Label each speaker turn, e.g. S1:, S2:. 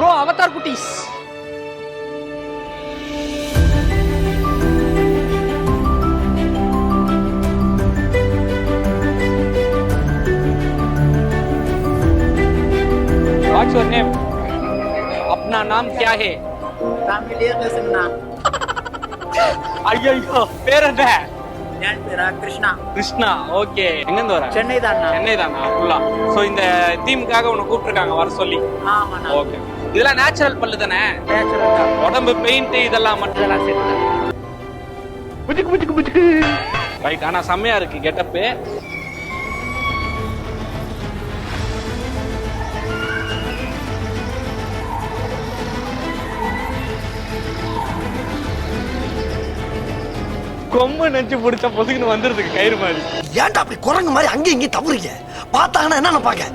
S1: Bro Avatar குட்டீஸ். What's your name? अपना नाम क्या है? ஐயோ பேர் என்ன?
S2: என் பேரா கிருஷ்ணா.
S1: கிருஷ்ணா. ஓகே, எங்க இருந்து வர?
S2: சென்னை தானா?
S1: சென்னை தானா ஃபுல்லா? சோ இந்த தீமுக்காக உன்னை கூப்பிட்டுருக்காங்க வர சொல்லி.
S2: ஆமாண்ணா.
S1: ஓகே, இதெல்லாம் நேச்சுரல் பல்லு தானே?
S2: நேச்சுரல் தான்.
S1: உடம்பு பெயிண்ட் இதெல்லாம் மட்டும்
S2: இதெல்லாம் சேர்த்து
S1: ரைட். ஆனா செம்மையா இருக்கு கெட்டப்பு. கொம்பு நெஞ்சு பிடிச்ச பொசுக்குன்னு வந்துருதுக்கு கயிறு மாதிரி.
S3: ஏன்டா அப்படி குரங்கு மாதிரி அங்கேயும் இங்கேயும் தவறீங்க? பார்த்தாங்கன்னா என்ன பாக்க